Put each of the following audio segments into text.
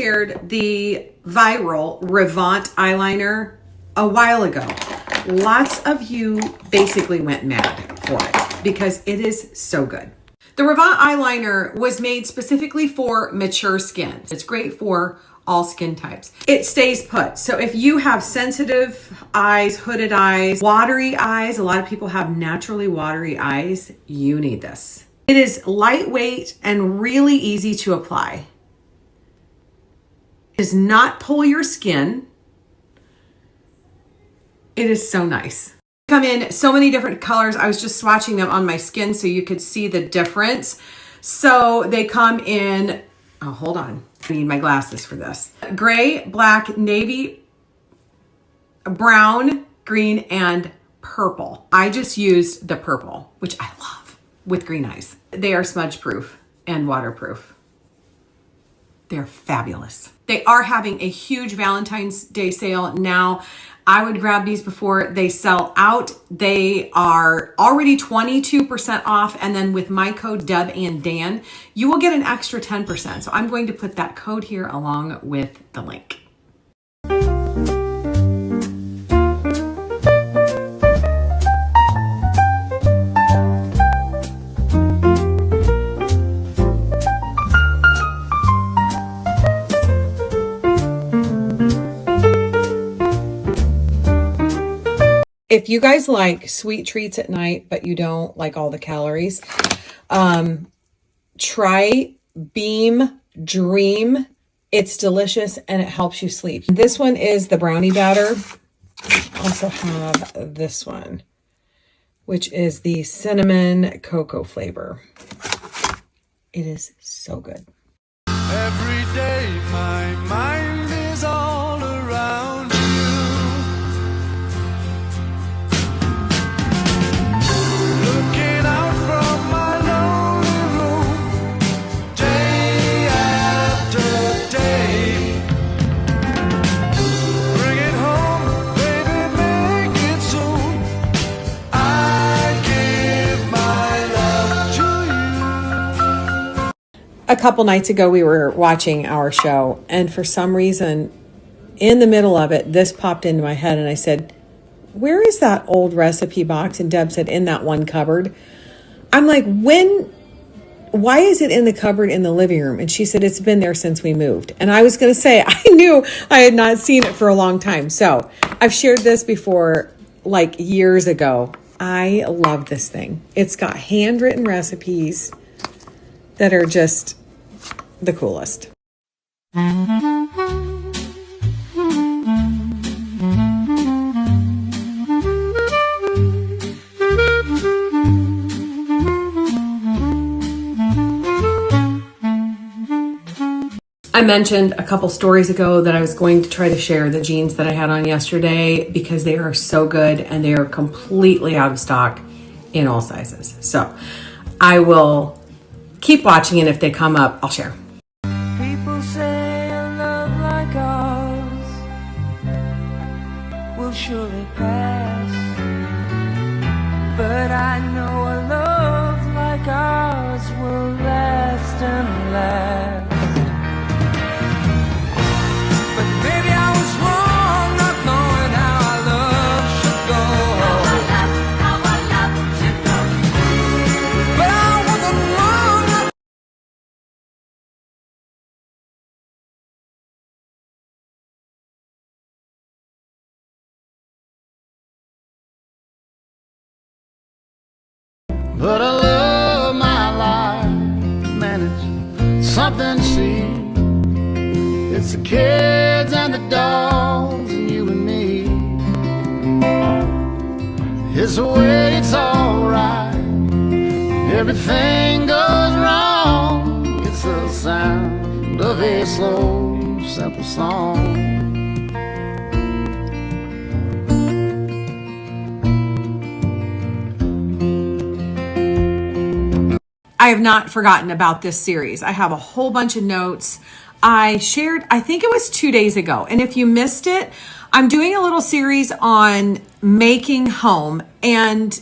shared the viral Revant eyeliner a while ago. Lots of you basically went mad for it because it is so good. The Revant eyeliner was made specifically for mature skin. It's great for all skin types. It stays put. So if you have sensitive eyes, hooded eyes, watery eyes, a lot of people have naturally watery eyes, you need this. It is lightweight and really easy to apply. It does not pull your skin. It is so nice. Come in so many different colors. I was just swatching them on my skin so you could see the difference. So they come in, oh, hold on. I need my glasses for this. Gray, black, navy, brown, green, and purple. I just used the purple, which I love, with green eyes. They are smudge proof and waterproof. They're fabulous. They are having a huge Valentine's Day sale now. I would grab these before they sell out. They are already 22% off. And then with my code DebandDanelle, you will get an extra 10%. So I'm going to put that code here along with the link. If you guys like sweet treats at night, but you don't like all the calories, try Beam Dream. It's delicious and it helps you sleep. This one is the brownie batter. I also have this one, which is the cinnamon cocoa flavor. It is so good. Every day my mind is all around you. Looking out from my lonely room, day after day. Bring it home, baby, make it soon. I give my love to you. A couple nights ago, we were watching our show, and for some reason, in the middle of it, this popped into my head, and I said, where is that old recipe box? And Deb said, in that one cupboard. I'm like, why is it in the cupboard in the living room? And she said, it's been there since we moved. And I was going to say, I knew I had not seen it for a long time. So I've shared this before, like years ago. I love this thing. It's got handwritten recipes that are just the coolest. I mentioned a couple stories ago that I was going to try to share the jeans that I had on yesterday because they are so good and they are completely out of stock in all sizes. So I will keep watching, and if they come up, I'll share. People say a love like ours will surely pass, but I know a love like ours will last and last. But maybe I was wrong not knowing how our love should go. How our love should go. But I wasn't wrong not. But I love my life, man, it's something to see. It's the kids and the dogs and you and me. It's the way it's alright. Everything goes wrong. It's the sound of a slow, simple song. I have not forgotten about this series. I have a whole bunch of notes. I shared, I think it was 2 days ago. And if you missed it, I'm doing a little series on making home. And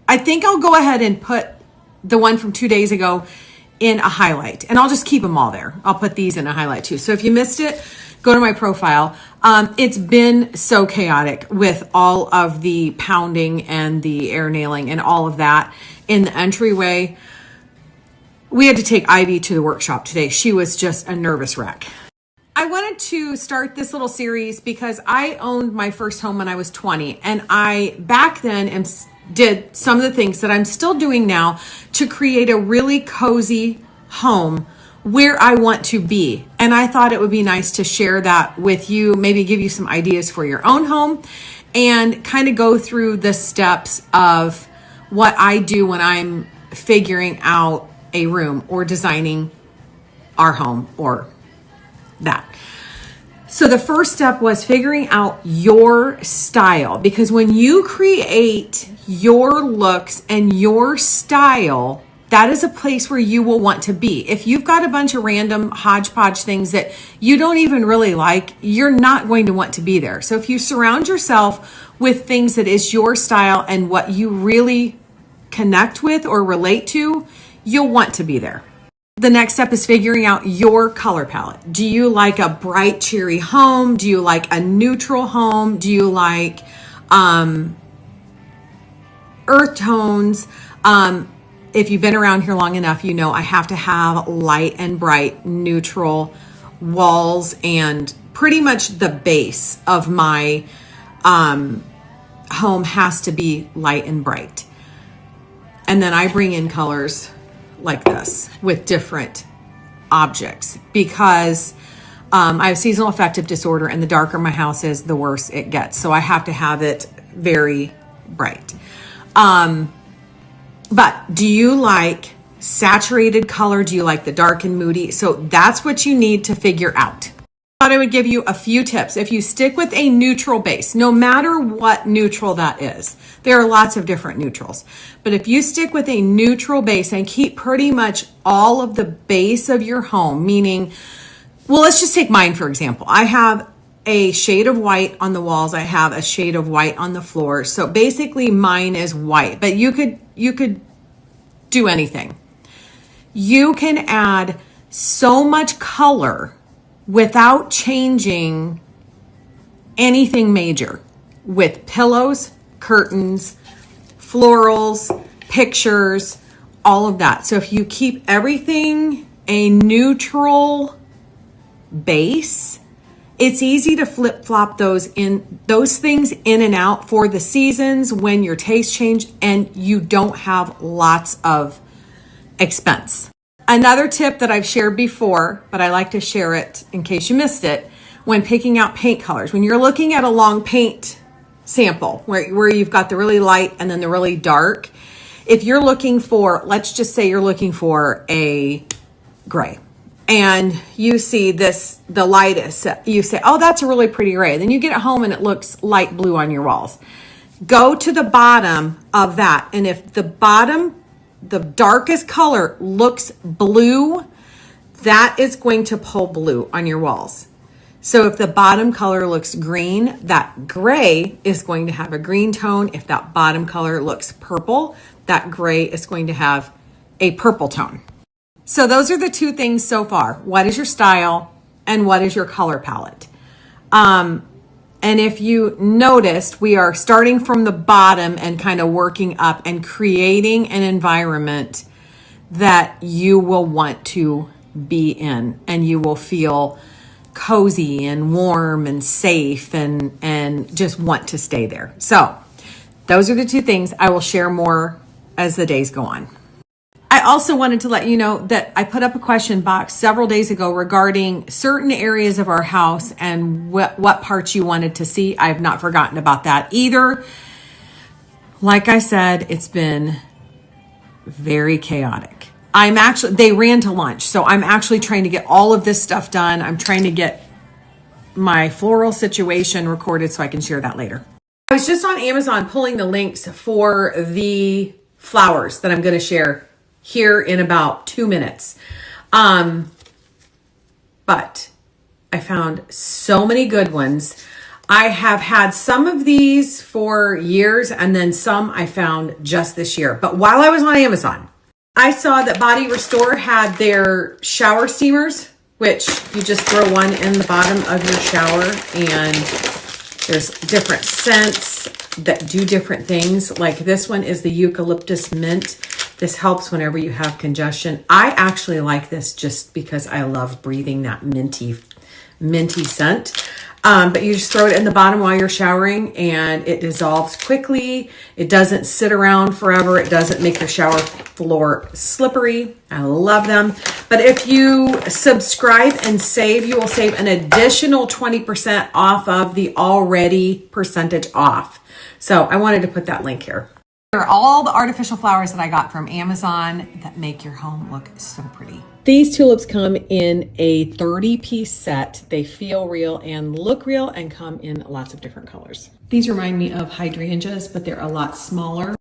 I think I'll go ahead and put the one from 2 days ago in a highlight, and I'll just keep them all there. I'll put these in a highlight too. So if you missed it, go to my profile. It's been so chaotic with all of the pounding and the air nailing and all of that in the entryway. We had to take Ivy to the workshop today. She was just a nervous wreck. I wanted to start this little series because I owned my first home when I was 20, and I back then did some of the things that I'm still doing now to create a really cozy home where I want to be. And I thought it would be nice to share that with you, maybe give you some ideas for your own home, and kind of go through the steps of what I do when I'm figuring out a room or designing our home or that. So the first step was figuring out your style, because when you create your looks and your style, that is a place where you will want to be. If you've got a bunch of random hodgepodge things that you don't even really like, you're not going to want to be there. So if you surround yourself with things that is your style and what you really connect with or relate to, you'll want to be there. The next step is figuring out your color palette. Do you like a bright, cheery home? Do you like a neutral home? Do you like earth tones? If you've been around here long enough, you know I have to have light and bright, neutral walls, and pretty much the base of my home has to be light and bright. And then I bring in colors like this with different objects because I have seasonal affective disorder, and the darker my house is, the worse it gets. So I have to have it very bright. But do you like saturated color? Do you like the dark and moody? So that's what you need to figure out. I thought I would give you a few tips. If you stick with a neutral base, no matter what neutral that is, there are lots of different neutrals. But if you stick with a neutral base and keep pretty much all of the base of your home, meaning, well, let's just take mine, for example. I have a shade of white on the walls. I have a shade of white on the floor. So basically mine is white, but you could do anything. You can add so much color without changing anything major with pillows, curtains, florals, pictures, all of that. So if you keep everything a neutral base, it's easy to flip-flop those things in and out for the seasons when your tastes change and you don't have lots of expense. Another tip that I've shared before, but I like to share it in case you missed it, when picking out paint colors. When you're looking at a long paint sample where you've got the really light and then the really dark, if you're looking for, let's just say you're looking for a gray, and you see this, the lightest, you say, oh, that's a really pretty gray. Then you get it home and it looks light blue on your walls. Go to the bottom of that. And if the darkest color looks blue, that is going to pull blue on your walls. So if the bottom color looks green, that gray is going to have a green tone. If that bottom color looks purple, that gray is going to have a purple tone. So those are the two things so far. What is your style and what is your color palette? And if you noticed, we are starting from the bottom and kind of working up and creating an environment that you will want to be in, and you will feel cozy and warm and safe and just want to stay there. So those are the two things. I will share more as the days go on. I also wanted to let you know that I put up a question box several days ago regarding certain areas of our house and what parts you wanted to see. I have not forgotten about that either. Like I said, it's been very chaotic. They ran to lunch, so I'm actually trying to get all of this stuff done. I'm trying to get my floral situation recorded so I can share that later. I was just on Amazon pulling the links for the flowers that I'm going to share here in about 2 minutes. But I found so many good ones. I have had some of these for years, and then some I found just this year. But while I was on Amazon, I saw that Body Restore had their shower steamers, which you just throw one in the bottom of your shower, and there's different scents that do different things. Like this one is the eucalyptus mint. This helps whenever you have congestion. I actually like this just because I love breathing that minty scent. But you just throw it in the bottom while you're showering and it dissolves quickly. It doesn't sit around forever. It doesn't make your shower floor slippery. I love them. But if you subscribe and save, you will save an additional 20% off of the already percentage off. So I wanted to put that link here. Here are all the artificial flowers that I got from Amazon that make your home look so pretty. These tulips come in a 30-piece set. They feel real and look real and come in lots of different colors. These remind me of hydrangeas, but they're a lot smaller.